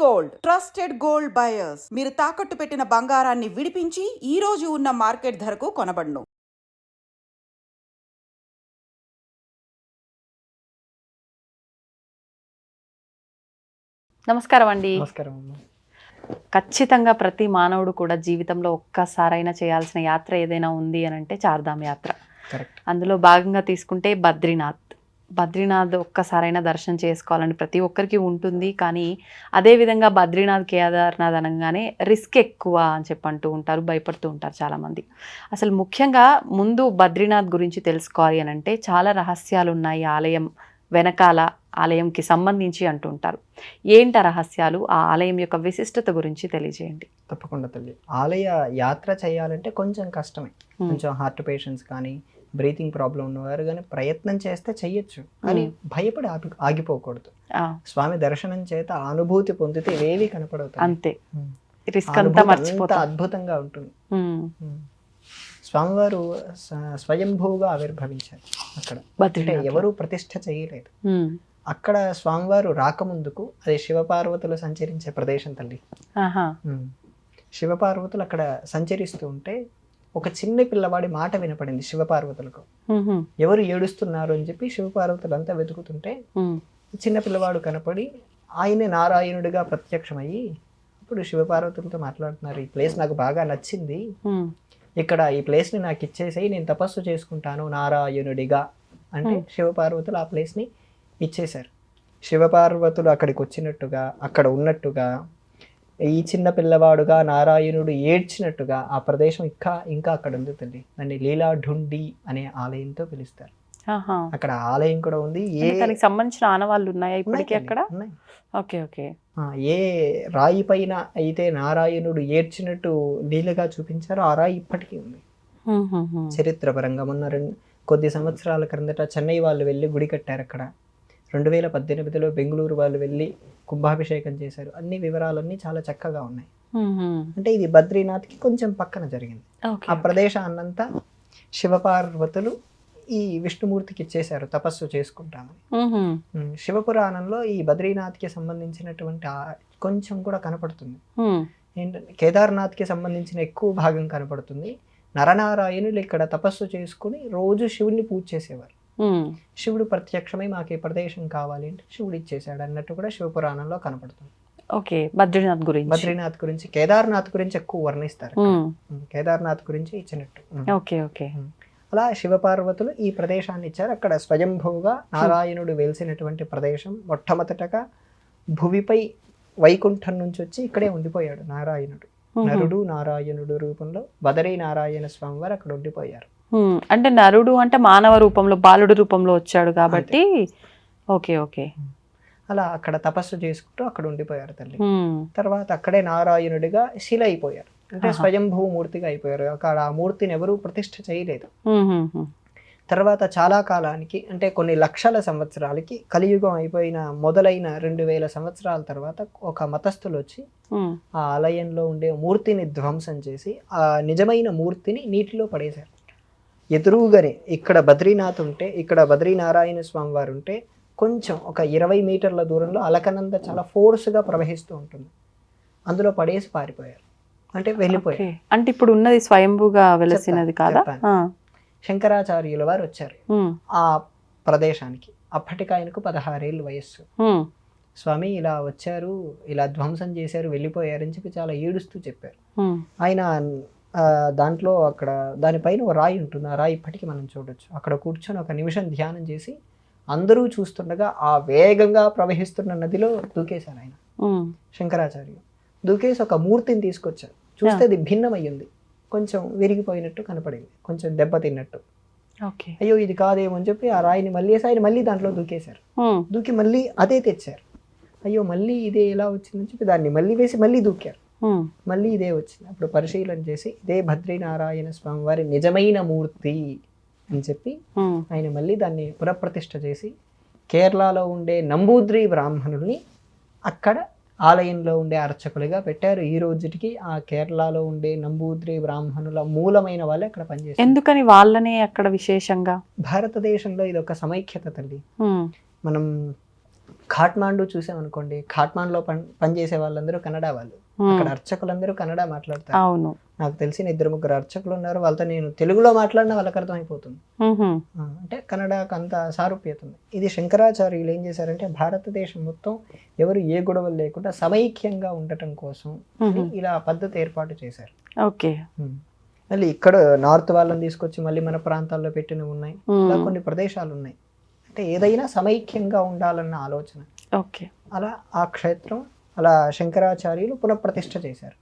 Gold trusted gold buyers. మీరు తాకట్టు పెట్టిన బంగారాన్ని విడిపించి ఈ రోజు ఉన్న మార్కెట్ ధరకు కొనబడును. నమస్కారం అండి. నమస్కారం. ఖచ్చితంగా ప్రతి మానవుడు కూడా జీవితంలో ఒక్కసారైనా చేయాల్సిన యాత్ర ఏదైనా ఉంది అని అంటే చార్ధామ్ యాత్ర. కరెక్ట్. అందులో భాగంగా తీసుకుంటే బద్రీనాథ్ ఒక్కసారైనా దర్శనం చేసుకోవాలని ప్రతి ఒక్కరికి ఉంటుంది. కానీ అదేవిధంగా బద్రీనాథ్, కేదార్నాథ్ అనగానే రిస్క్ ఎక్కువ అని చెప్పంటూ ఉంటారు, భయపడుతూ ఉంటారు చాలామంది. అసలు ముఖ్యంగా ముందు బద్రీనాథ్ గురించి తెలుసుకోవాలి అని అంటే చాలా రహస్యాలు ఉన్నాయి ఆలయం వెనకాల, ఆలయంకి సంబంధించి అంటుంటారు. ఏంట రహస్యాలు, ఆ ఆలయం యొక్క విశిష్టత గురించి తెలియజేయండి. తప్పకుండా తల్లి. ఆలయ యాత్ర చేయాలంటే కొంచెం కష్టమే. కొంచెం హార్ట్ పేషెంట్స్ కానీ, బ్రీతింగ్ ప్రాబ్లం ఉన్నవారు కానీ ప్రయత్నం చేస్తే చెయ్యొచ్చు. కానీ భయపడి ఆగిపోకూడదు. స్వామి దర్శనం చేత అనుభూతి పొందితే ఇవేవి కనపడవుతాయి. అంతే, రిస్క్ అంతా మర్చిపోతా. అద్భుతంగా ఉంటుంది. స్వామివారు స్వయంభూగా ఆవిర్భవించారు అక్కడ. ఎవరు ప్రతిష్ఠ చేయలేదు. అక్కడ స్వామివారు రాకముందుకు అది శివపార్వతులు సంచరించే ప్రదేశం తల్లి. శివపార్వతులు అక్కడ సంచరిస్తూ ఉంటే ఒక చిన్న పిల్లవాడి మాట వినపడింది శివపార్వతులకు. ఎవరు ఏడుస్తున్నారు అని చెప్పి శివపార్వతులు అంతా వెతుకుతుంటే చిన్న పిల్లవాడు కనపడి ఆయనే నారాయణుడిగా ప్రత్యక్షమయ్యి ఇప్పుడు శివపార్వతులతో మాట్లాడుతున్నారు. ఈ ప్లేస్ నాకు బాగా నచ్చింది, ఇక్కడ ఈ ప్లేస్ని నాకు ఇచ్చేసేయి, నేను తపస్సు చేసుకుంటాను నారాయణుడిగా అంటే శివపార్వతులు ఆ ప్లేస్ని ఇచ్చేశారు. శివపార్వతులు అక్కడికి వచ్చినట్టుగా, అక్కడ ఉన్నట్టుగా, ఈ చిన్న పిల్లవాడుగా నారాయణుడు ఏడ్చినట్టుగా ఆ ప్రదేశం ఇంకా అక్కడ ఉంది తల్లి. దాన్ని లీలాఢుండి అనే ఆలయంతో పిలుస్తారు. అక్కడ ఆలయం కూడా ఉంది. దానికి సంబంధించిన ఆనవాళ్ళు ఉన్నాయా ఇప్పటికీ అక్కడ? Okay okay. ఏ రాయి పైన అయితే నారాయణుడు ఏడ్చినట్టు లీలగా చూపించారో ఆ రాయి ఇప్పటికీ ఉంది. చరిత్రపరంగా మొన్న కొద్ది సంవత్సరాల క్రిందట చెన్నై వాళ్ళు వెళ్ళి గుడి కట్టారు అక్కడ. 2018లో బెంగళూరు వాళ్ళు వెళ్ళి కుంభాభిషేకం చేశారు. అన్ని వివరాలన్నీ చాలా చక్కగా ఉన్నాయి. అంటే ఇది బద్రీనాథ్కి కొంచెం పక్కన జరిగింది. ఆ ప్రదేశాన్నంతా శివపార్వతులు ఈ విష్ణుమూర్తికి ఇచ్చేశారు తపస్సు చేసుకుంటామని. శివపురాణంలో ఈ బద్రీనాథ్కి సంబంధించినటువంటి కొంచెం కూడా కనపడుతుంది. ఏంటంటే కేదార్నాథ్కి సంబంధించిన ఎక్కువ భాగం కనపడుతుంది. నరనారాయణులు ఇక్కడ తపస్సు చేసుకుని రోజు శివుడిని పూజ చేసేవారు. శివుడు ప్రత్యక్షమై మాకు ఈ ప్రదేశం కావాలి అంటే శివుడు ఇచ్చేసాడు అన్నట్టు కూడా శివపురాణంలో కనపడుతుంది. ఓకే. బద్రీనాథ్ గురించి కేదార్నాథ్ గురించి ఎక్కువ వర్ణిస్తారు. కేదార్నాథ్ గురించి ఇచ్చినట్టు. Okay okay. అలా శివపార్వతులు ఈ ప్రదేశాన్ని ఇచ్చారు. అక్కడ స్వయంభూగా నారాయణుడు వెలిసినటువంటి ప్రదేశం. మొట్టమొదటగా భువిపై వైకుంఠం నుంచి వచ్చి ఇక్కడే ఉండిపోయాడు నారాయణుడు. నరుడు నారాయణుడు రూపంలో బదరీ నారాయణ స్వామి వారు అక్కడ ఉండిపోయారు. అంటే నరుడు అంటే మానవ రూపంలో, బాలుడు రూపంలో వచ్చాడు కాబట్టి. Okay okay. అలా అక్కడ తపస్సు చేసుకుంటూ అక్కడ ఉండిపోయారు తల్లి. తర్వాత అక్కడే నారాయణుడిగా శిల అయిపోయారు. అంటే స్వయంభూ మూర్తిగా అయిపోయారు. అక్కడ ఆ మూర్తిని ఎవరూ ప్రతిష్ఠ చేయలేదు. తర్వాత చాలా కాలానికి అంటే కొన్ని లక్షల సంవత్సరాలకి కలియుగం అయిపోయిన మొదలైన 2000 సంవత్సరాల తర్వాత ఒక మతస్థులు వచ్చి ఆ ఆలయంలో ఉండే మూర్తిని ధ్వంసం చేసి ఆ నిజమైన మూర్తిని నీటిలో పడేశారు. ఎదురుగానే ఇక్కడ బద్రీనాథ్ ఉంటే, ఇక్కడ బద్రీనారాయణ స్వామి వారు ఉంటే కొంచెం ఒక 20 మీటర్ల దూరంలో అలకనంద చాలా ఫోర్స్గా ప్రవహిస్తూ ఉంటుంది. అందులో పడేసి పారిపోయారు. అంటే వెళ్ళిపోయారు. అంటే ఇప్పుడు ఉన్నది స్వయంభూగా వెలసినది కాదా? శంకరాచార్యుల వారు వచ్చారు ఆ ప్రదేశానికి. అప్పటికి ఆయనకు 16 ఏళ్ళు వయస్సు. స్వామి ఇలా వచ్చారు, ఇలా ధ్వంసం చేశారు, వెళ్ళిపోయారని చెప్పి చాలా ఏడుస్తూ చెప్పారు. ఆయన దాంట్లో అక్కడ దానిపైన ఒక రాయి ఉంటుంది. ఆ రాయి ఇప్పటికీ మనం చూడొచ్చు. అక్కడ కూర్చొని ఒక నిమిషం ధ్యానం చేసి అందరూ చూస్తుండగా ఆ వేగంగా ప్రవహిస్తున్న నదిలో దూకేశారు ఆయన శంకరాచార్యులు. దూకేసి ఒక మూర్తిని తీసుకొచ్చారు. చూస్తే అది భిన్నమయ్యింది, కొంచెం విరిగిపోయినట్టు కనపడింది, కొంచెం దెబ్బతిన్నట్టు. అయ్యో ఇది కాదేమో అని చెప్పి ఆ రాయిని మళ్ళీ దాంట్లో దూకేశారు. దూకి మళ్ళీ అదే తెచ్చారు. అయ్యో మళ్ళీ ఇదే ఎలా వచ్చిందని చెప్పి దాన్ని మళ్ళీ వేసి మళ్ళీ దూకారు. మళ్ళీ ఇదే వచ్చింది. అప్పుడు పరిశీలన చేసి ఇదే బద్రీనారాయణ స్వామి వారి నిజమైన మూర్తి అని చెప్పి ఆయన మళ్ళీ దాన్ని పునఃప్రతిష్ఠ చేసి కేరళలో ఉండే నంబూద్రి బ్రాహ్మణుల్ని అక్కడ ఆలయంలో ఉండే అర్చకులుగా పెట్టారు. ఈ రోజుకి ఆ కేరళలో ఉండే నంబూద్రి బ్రాహ్మణుల మూలమైన వాళ్ళే అక్కడ పనిచేస్తారు. ఎందుకని వాళ్ళనే అక్కడ విశేషంగా? భారతదేశంలో ఇది ఒక సమైక్యత తల్లి. మనం ఖాట్మాండు చూసామనుకోండి, ఖాట్మాండ్లో పనిచేసే వాళ్ళందరూ కన్నడ వాళ్ళు, అక్కడ అర్చకులందరూ కన్నడ మాట్లాడతారు. అవును. నాకు తెలిసిన 2-3 అర్చకులు ఉన్నారు, వాళ్ళతో నేను తెలుగులో మాట్లాడినా వాళ్ళకి అర్థమైపోతుంది. అంటే కన్నడకు అంత సారూప్యత ఉంది. ఇది శంకరాచార్యులు ఏం చేశారంటే భారతదేశం మొత్తం ఎవరు ఏ గొడవలు లేకుండా సమైక్యంగా ఉండటం కోసం ఇలా పద్ధతి ఏర్పాటు చేశారు. ఓకే. మళ్ళీ ఇక్కడ నార్త్ వాళ్ళని తీసుకొచ్చి మళ్ళీ మన ప్రాంతాల్లో పెట్టినవి ఉన్నాయి, ఇలా కొన్ని ప్రదేశాలు ఉన్నాయి. అంటే ఏదైనా సమైక్యంగా ఉండాలన్న ఆలోచన. ఓకే. అలా ఆ క్షేత్రం అలా శంకరాచార్యులు పునఃప్రతిష్ఠ చేశారు.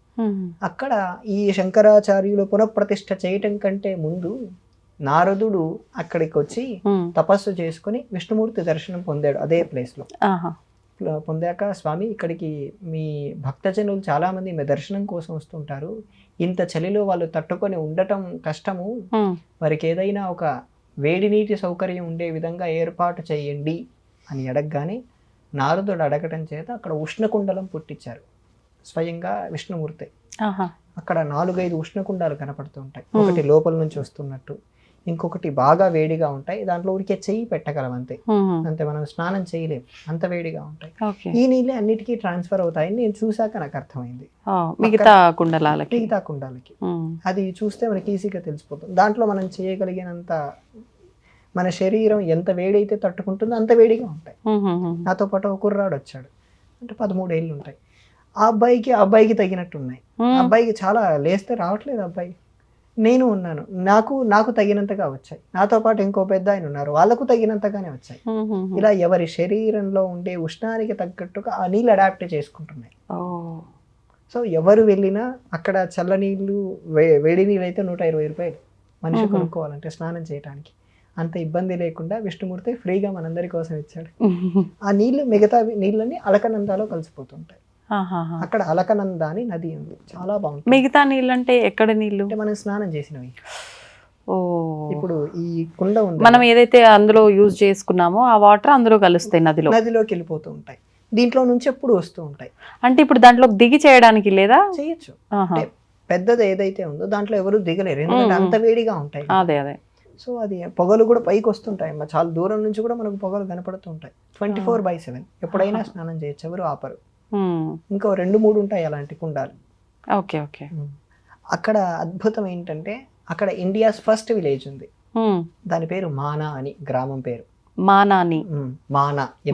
అక్కడ ఈ శంకరాచార్యులు పునఃప్రతిష్ఠ చేయటం కంటే ముందు నారదుడు అక్కడికి వచ్చి తపస్సు చేసుకుని విష్ణుమూర్తి దర్శనం పొందాడు అదే ప్లేస్లో. పొందాక స్వామి ఇక్కడికి మీ భక్తజనులు చాలా మంది మీ దర్శనం కోసం వస్తుంటారు, ఇంత చలిలో వాళ్ళు తట్టుకొని ఉండటం కష్టము, వారికి ఏదైనా ఒక వేడి నీటి సౌకర్యం ఉండే విధంగా ఏర్పాటు చేయండి అని అడగగానే నారదుడు అడగటం చేత అక్కడ ఉష్ణకుండలం పుట్టించారు స్వయంగా విష్ణుమూర్తి. అక్కడ 4-5 ఉష్ణకుండాలు కనపడుతూ ఉంటాయి. ఒకటి లోపల నుంచి వస్తున్నట్టు, ఇంకొకటి బాగా వేడిగా ఉంటాయి, దాంట్లో ఉడికే చెయ్యి పెట్టగలం అంతే, అంతే, మనం స్నానం చేయలేం, అంత వేడిగా ఉంటాయి. ఈ నీళ్ళే అన్నిటికీ ట్రాన్స్ఫర్ అవుతాయని నేను చూసాక నాకు అర్థమైంది. మిగతా కుండలకి అది చూస్తే మనకి ఈజీగా తెలిసిపోతుంది. దాంట్లో మనం చేయగలిగినంత మన శరీరం ఎంత వేడైతే తట్టుకుంటుందో అంత వేడిగా ఉంటాయి. నాతో పాటు ఒక కుర్రాడు వచ్చాడు, అంటే 13 ఏళ్ళు ఉంటాయి. ఆ అబ్బాయికి తగినట్టు ఉన్నాయి. అబ్బాయికి చాలా లేస్తే రావట్లేదు అబ్బాయి. నేను ఉన్నాను, నాకు తగినంతగా వచ్చాయి. నాతో పాటు ఇంకో పెద్ద ఆయన ఉన్నారు, వాళ్ళకు తగినంతగానే వచ్చాయి. ఇలా ఎవరి శరీరంలో ఉండే ఉష్ణానికి తగ్గట్టుగా ఆ నీళ్ళు అడాప్ట్ చేసుకుంటున్నాయి. సో ఎవరు వెళ్ళినా అక్కడ చల్ల నీళ్ళు వేడి నీళ్ళు అయితే 120 రూపాయలు మనిషి కొనుక్కోవాలంటే స్నానం చేయడానికి. అంత ఇబ్బంది లేకుండా విష్ణుమూర్తి ఫ్రీగా మనందరి కోసం ఇచ్చాడు. ఆ నీళ్లు మిగతా నీళ్ళని అలకనందాలో కలిసిపోతుంటాయి. అక్కడ అలకనంద అని నది ఉంది, చాలా బాగుంటుంది. మిగతా నీళ్ళు అంటే ఎక్కడ నీళ్ళు? అంటే మనం స్నానం చేసినవి. ఇప్పుడు ఈ కుండ ఉంది, మనం ఏదైతే అందులో యూజ్ చేసుకున్నామో ఆ వాటర్ అందులో కలుస్తాయి, నదిలోకి వెళ్ళిపోతూ ఉంటాయి. దీంట్లో నుంచి ఎప్పుడు వస్తూ ఉంటాయి. అంటే ఇప్పుడు దాంట్లో దిగి చేయడానికి లేదా? చేయొచ్చు. పెద్దది ఏదైతే ఉందో దాంట్లో ఎవరు దిగలేరు, ఎందుకంటే అంత వేడిగా ఉంటాయి. అదే. సో అది పొగలు కూడా పైకి వస్తుంటాయి, చాలా దూరం నుంచి కూడా మనకు పొగలు కనపడుతూ ఉంటాయి. 24/7 ఎప్పుడైనా స్నానం చేయొచ్చు, ఎవరు ఆపరు. ఇంకో 2-3 ఉంటాయి అలాంటి కుండాలు. ఓకే. అక్కడ అద్భుతం ఏంటంటే అక్కడ ఇండియాస్ ఫస్ట్ విలేజ్ ఉంది, దాని పేరు మానా అని, గ్రామం పేరు మానా,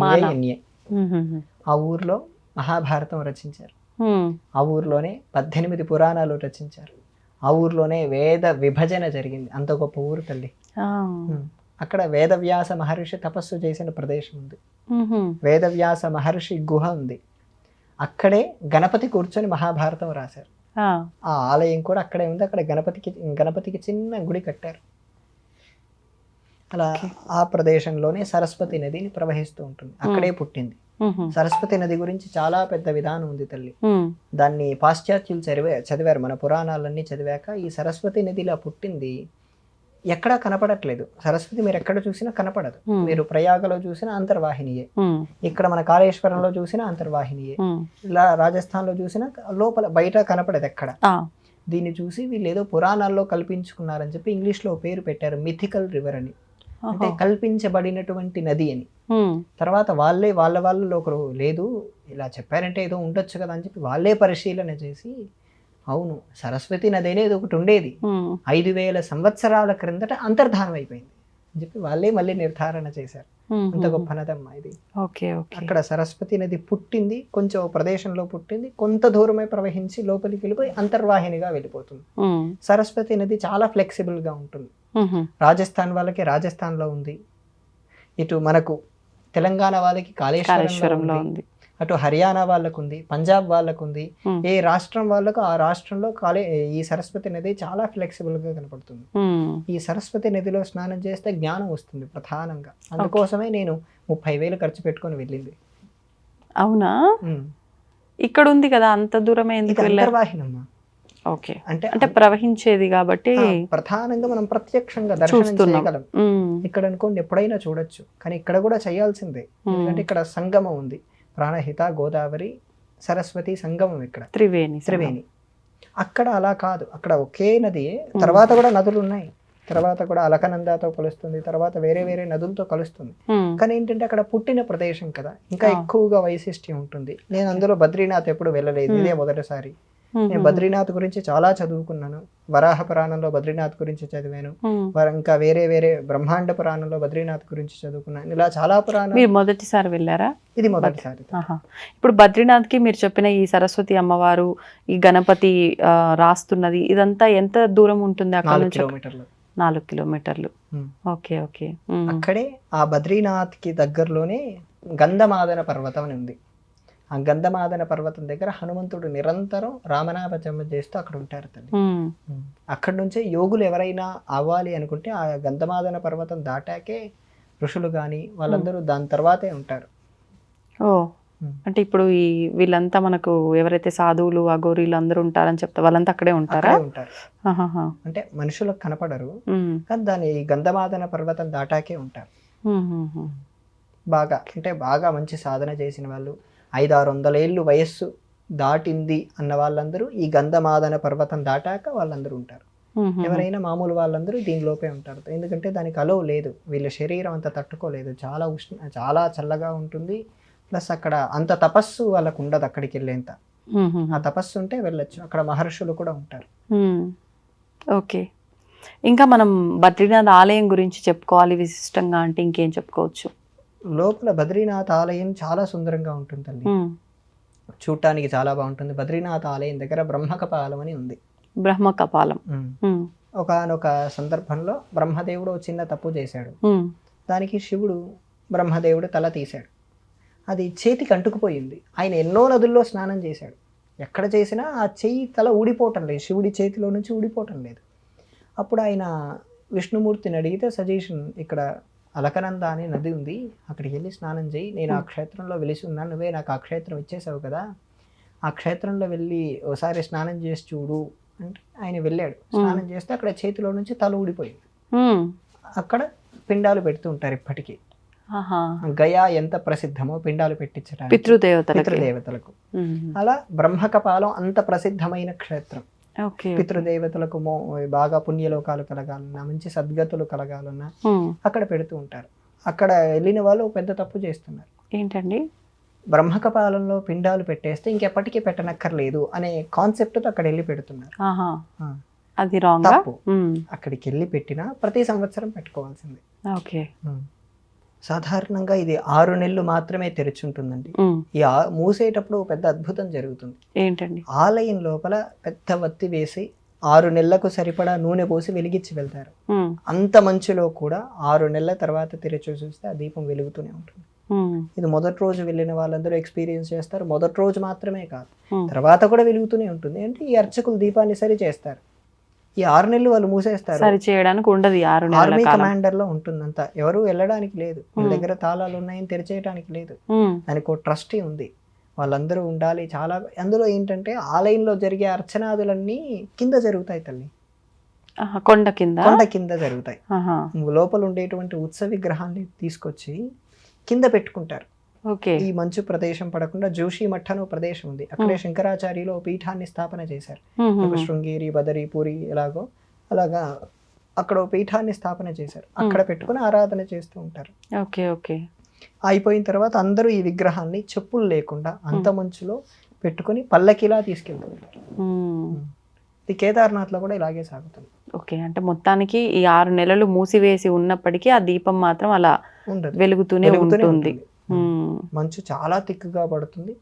MANA. ఆ ఊర్లో మహాభారతం రచించారు, ఆ ఊర్లోనే 18 పురాణాలు రచించారు, ఆ ఊర్లోనే వేద విభజన జరిగింది. అంత గొప్ప ఊరు తల్లి. అక్కడ వేదవ్యాస మహర్షి తపస్సు చేసిన ప్రదేశం ఉంది, వేదవ్యాస మహర్షి గుహ ఉంది, అక్కడే గణపతి కూర్చొని మహాభారతం రాశారు. ఆ ఆలయం కూడా అక్కడే ఉంది. అక్కడ గణపతికి చిన్న గుడి కట్టారు. అలా ఆ ప్రదేశంలోనే సరస్వతి నదిని ప్రవహిస్తూ ఉంటుంది, అక్కడే పుట్టింది. సరస్వతి నది గురించి చాలా పెద్ద విధానం ఉంది తల్లి, దాన్ని పాశ్చాత్యులు చదివారు. మన పురాణాలన్నీ చదివాక ఈ సరస్వతి నది ఇలా పుట్టింది ఎక్కడా కనపడట్లేదు. సరస్వతి మీరు ఎక్కడ చూసినా కనపడదు. మీరు ప్రయాగలో చూసినా అంతర్వాహినియే, ఇక్కడ మన కాళేశ్వరంలో చూసినా అంతర్వాహినియే, ఇలా రాజస్థాన్ లో చూసినా లోపల బయట కనపడదు ఎక్కడ. దీన్ని చూసి వీళ్ళు ఏదో పురాణాల్లో కల్పించుకున్నారని చెప్పి ఇంగ్లీష్ లో పేరు పెట్టారు, మిథికల్ రివర్ అని, అంటే కల్పించబడినటువంటి నది అని. తర్వాత వాళ్ళలో ఒకరు లేదు ఇలా చెప్పారంటే ఏదో ఉండొచ్చు కదా అని చెప్పి వాళ్ళే పరిశీలన చేసి, అవును సరస్వతి నది అనేది ఒకటి ఉండేది, 5000 సంవత్సరాల క్రిందట అంతర్ధానం అయిపోయింది అని చెప్పి వాళ్ళే మళ్ళీ నిర్ధారణ చేశారు. అంత గొప్ప నదమ్మా ఇది. అక్కడ సరస్వతి నది పుట్టింది, కొంచెం ప్రదేశంలో పుట్టింది, కొంత దూరమే ప్రవహించి లోపలికి వెళ్ళిపోయి అంతర్వాహినిగా వెళ్ళిపోతుంది. సరస్వతి నది చాలా ఫ్లెక్సిబుల్ గా ఉంటుంది. రాజస్థాన్ వాళ్ళకి రాజస్థాన్ లో ఉంది, ఇటు మనకు తెలంగాణ వాళ్ళకి కాళేశ్వరంలో ఉంది, అటు హర్యానా వాళ్ళకు ఉంది, పంజాబ్ వాళ్ళకు ఉంది. ఏ రాష్ట్రం వాళ్ళకు ఆ రాష్ట్రంలో ఈ సరస్వతి నది చాలా ఫ్లెక్సిబుల్ గా కనపడుతుంది. ఈ సరస్వతి నదిలో స్నానం చేస్తే జ్ఞానం వస్తుంది ప్రధానంగా. అందుకోసమే నేను 30,000 ఖర్చు పెట్టుకొని వెళ్ళింది. అవునా? ఇక్కడ ఉంది కదా, అంత దూరమే ఎందుకు వెళ్ళారు? అంతర్వాహినమ్మా. ఓకే, అంటే ప్రవహించేది కాబట్టి ప్రధానంగా మనం ప్రత్యక్షంగా దర్శనం చేయగలం. ఇక్కడ అనుకోండి ఎప్పుడైనా చూడొచ్చు, కానీ ఇక్కడ కూడా చేయాల్సిందే, ఎందుకంటే ఇక్కడ సంగమం ఉంది. ప్రాణహిత, గోదావరి, సరస్వతి సంగమం ఇక్కడ త్రివేణి. అక్కడ అలా కాదు, అక్కడ ఒకే నది, తర్వాత కూడా నదులు ఉన్నాయి. తర్వాత కూడా అలకనందాతో కలుస్తుంది, తర్వాత వేరే వేరే నదులతో కలుస్తుంది. కానీ ఏంటంటే అక్కడ పుట్టిన ప్రదేశం కదా, ఇంకా ఎక్కువగా వైశిష్ట్యం ఉంటుంది. నేను అందులో బద్రీనాథ్ ఎప్పుడు వెళ్ళలేదు, ఇదే మొదటిసారి. నేను బద్రీనాథ్ గురించి చాలా చదువుకున్నాను. వరాహ పురాణంలో బద్రీనాథ్ గురించి చదివాను, ఇంకా వేరే వేరే బ్రహ్మాండ పురాణంలో బద్రీనాథ్ గురించి చదువుకున్నాను. ఇలా చాలా పురాణాలు. మీరు మొదటిసారి వెళ్ళారా? ఇది మొదటిసారి. ఇప్పుడు బద్రీనాథ్కి మీరు చెప్పిన ఈ సరస్వతి అమ్మవారు, ఈ గణపతి రాస్తున్నది, ఇదంతా ఎంత దూరం ఉంటుంది అక్కడ 4 నుంచి? కిలోమీటర్లు. 4 కిలోమీటర్లు. Okay okay. అక్కడే ఆ బద్రీనాథ్ కి దగ్గరలోనే గంధమాదన పర్వతం అని ఉంది. ఆ గంధమాదన పర్వతం దగ్గర హనుమంతుడు నిరంతరం రామనామ జపం చేస్తూ అక్కడ ఉంటారు తల్లి. అక్కడ నుంచే యోగులు ఎవరైనా అవ్వాలి అనుకుంటే ఆ గంధమాదన పర్వతం దాటాకే ఋషులు కానీ వాళ్ళందరూ దాని తర్వాతే ఉంటారు. ఓ, అంటే ఇప్పుడు ఈ వీళ్ళంతా మనకు ఎవరైతే సాధువులు అఘోరీలు అందరూ ఉంటారని చెప్తా, వాళ్ళంతా అక్కడే ఉంటారా? ఉంటారు. అంటే మనుషులకు కనపడరు, కానీ దాని గంధమాదన పర్వతం దాటాకే ఉంటారు. బాగా అంటే బాగా మంచి సాధన చేసిన వాళ్ళు, 500-600 ఏళ్ళు వయస్సు దాటింది అన్న వాళ్ళందరూ ఈ గంధమాదన పర్వతం దాటాక వాళ్ళందరూ ఉంటారు. ఎవరైనా మామూలు వాళ్ళందరూ దీనిలోపే ఉంటారు. ఎందుకంటే దానికి అలవ్ లేదు, వీళ్ళ శరీరం అంత తట్టుకోలేదు, చాలా చాలా చల్లగా ఉంటుంది. ప్లస్ అక్కడ అంత తపస్సు వాళ్ళకు ఉండదు అక్కడికి వెళ్ళేంత. ఆ తపస్సు ఉంటే వెళ్ళొచ్చు. అక్కడ మహర్షులు కూడా ఉంటారు. ఓకే. ఇంకా మనం బద్రీనాథ్ ఆలయం గురించి చెప్పుకోవాలి విశిష్టంగా అంటే ఇంకేం చెప్పుకోవచ్చు? లోపల బద్రీనాథ్ ఆలయం చాలా సుందరంగా ఉంటుంది తల్లి, చూడటానికి చాలా బాగుంటుంది. బద్రీనాథ్ ఆలయం దగ్గర బ్రహ్మకపాలం అని ఉంది. బ్రహ్మకపాలం. ఒకానొక సందర్భంలో బ్రహ్మదేవుడు చిన్న తప్పు చేశాడు. దానికి శివుడు బ్రహ్మదేవుడు తల తీశాడు. అది చేతికి అంటుకుపోయింది. ఆయన ఎన్నో నదుల్లో స్నానం చేశాడు, ఎక్కడ చేసినా ఆ చెయ్యి తల ఊడిపోవటం లేదు, శివుడి చేతిలో నుంచి ఊడిపోవటం లేదు. అప్పుడు ఆయన విష్ణుమూర్తిని అడిగితే సజెషన్, ఇక్కడ అలకనంద అనే నది ఉంది, అక్కడికి వెళ్ళి స్నానం చేయి, నేను ఆ క్షేత్రంలో వెలిసి ఉన్నాను, నువ్వే నాకు ఆ క్షేత్రం ఇచ్చేసావు కదా, ఆ క్షేత్రంలో వెళ్ళి ఒకసారి స్నానం చేసి చూడు అంటే ఆయన వెళ్ళాడు. స్నానం చేస్తే అక్కడ చేతిలో నుంచి తల ఊడిపోయింది. అక్కడ పిండాలు పెడుతూ ఉంటారు ఇప్పటికీ. గయా ఎంత ప్రసిద్ధమో పిండాలు పెట్టించడానికి పితృదేవతలకు. అలా బ్రహ్మకపాలం అంత ప్రసిద్ధమైన క్షేత్రం. పితృదేవతలకు బాగా పుణ్యలోకాలు కలగాలన్నా, మంచి సద్గతులు కలగాలన్నా అక్కడ పెడుతూ ఉంటారు. అక్కడ వెళ్ళిన వాళ్ళు పెద్ద తప్పు చేస్తున్నారు. ఏంటండి? బ్రహ్మకపాలంలో పిండాలు పెట్టేస్తే ఇంకెప్పటికీ పెట్టనక్కర్లేదు అనే కాన్సెప్ట్ తో అక్కడ వెళ్ళి పెడుతున్నారు. అది రాంగ్. తప్పు. అక్కడికి వెళ్ళి పెట్టినా ప్రతి సంవత్సరం పెట్టుకోవాల్సింది. ఓకే. సాధారణంగా ఇది 6 నెలలు మాత్రమే తెరిచి ఉంటుందండి. ఈ మూసేటప్పుడు పెద్ద అద్భుతం జరుగుతుంది. ఏంటండి? ఆలయం లోపల పెద్ద వత్తి వేసి 6 నెలలకు సరిపడా నూనె పోసి వెలిగించి వెళ్తారు. అంత మంచులో కూడా 6 నెలల తర్వాత తెరిచి చూస్తే ఆ దీపం వెలుగుతూనే ఉంటుంది. ఇది మొదటి రోజు వెళ్ళిన వాళ్ళందరూ ఎక్స్పీరియన్స్ చేస్తారు. మొదటి రోజు మాత్రమే కాదు, తర్వాత కూడా వెలుగుతూనే ఉంటుంది. అంటే ఈ అర్చకులు దీపాన్ని సరి చేస్తారు. ఈ 6 నెలలు వాళ్ళు మూసేస్తారు. సరి చేయడానికి ఉండదు. ఆర్మీ కమాండర్ లో ఉంటుందంతా, ఎవరు వెళ్ళడానికి లేదు, వాళ్ళ దగ్గర తాళాలు ఉన్నాయని తెరిచేయడానికి లేదు. దానికి ఒక ట్రస్టీ ఉంది, వాళ్ళందరూ ఉండాలి. చాలా అందులో ఏంటంటే ఆలయంలో జరిగే అర్చనాదులన్నీ కింద జరుగుతాయి తల్లి, కొండ కింద జరుగుతాయి. లోపల ఉండేటువంటి ఉత్సవ విగ్రహాన్ని తీసుకొచ్చి కింద పెట్టుకుంటారు. ఈ మంచు ప్రదేశం పడకుండా జోషి మఠ్ అనే ప్రదేశం ఉంది, అక్కడే శంకరాచార్యులు పీఠాన్ని స్థాపన చేశారు. శృంగేరి, బదరి, పూరి ఎలాగో అలాగా అక్కడ పీఠాన్ని స్థాపన చేశారు. అక్కడ పెట్టుకుని ఆరాధన చేస్తూ ఉంటారు. Okay okay. అయిపోయిన తర్వాత అందరూ ఈ విగ్రహాన్ని చెప్పులు లేకుండా అంత మంచులో పెట్టుకుని పల్లకిలా తీసుకెళ్తుంటారు. ఇది కేదార్నాథ్ లో కూడా ఇలాగే సాగుతుంది. ఓకే. అంటే మొత్తానికి ఈ 6 నెలలు మూసివేసి ఉన్నప్పటికీ ఆ దీపం మాత్రం అలా వెలుగుతూనే ఉంటుంది. మంచు చాలా తిక్కుగా పడుతుంది.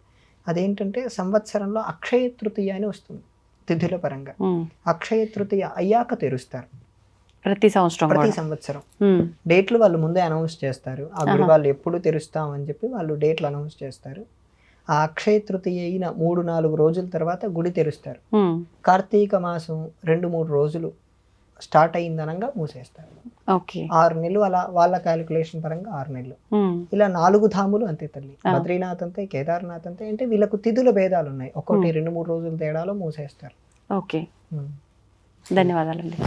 అదేంటంటే సంవత్సరంలో అక్షయ తృతీయ అని వస్తుంది తిథుల పరంగా. అక్షయ తృతీయ అయ్యాక తెరుస్తారు ప్రతి సంవత్సరం. డేట్లు వాళ్ళు ముందే అనౌన్స్ చేస్తారు. ఆ గుడి వాళ్ళు ఎప్పుడు తెరుస్తాం అని చెప్పి వాళ్ళు డేట్లు అనౌన్స్ చేస్తారు. ఆ అక్షయ తృతీయ అయిన 3-4 రోజుల తర్వాత గుడి తెరుస్తారు. కార్తీక మాసం 2-3 రోజులు స్టార్ట్ అయిందనంగా మూసేస్తారు. 6 నెలలు అలా వాళ్ళ క్యాలిక్యులేషన్ పరంగా 6 నెలలు. ఇలా 4 ధాములు అంతే తల్లి. బద్రీనాథ్ అంతే, కేదార్నాథ్ అంతే. అంటే వీళ్ళకు తిథుల భేదాలు ఉన్నాయి, ఒక్కొక్కటి 2-3 రోజుల తేడాలో మూసేస్తారు. ఓకే. ధన్యవాదాలండి.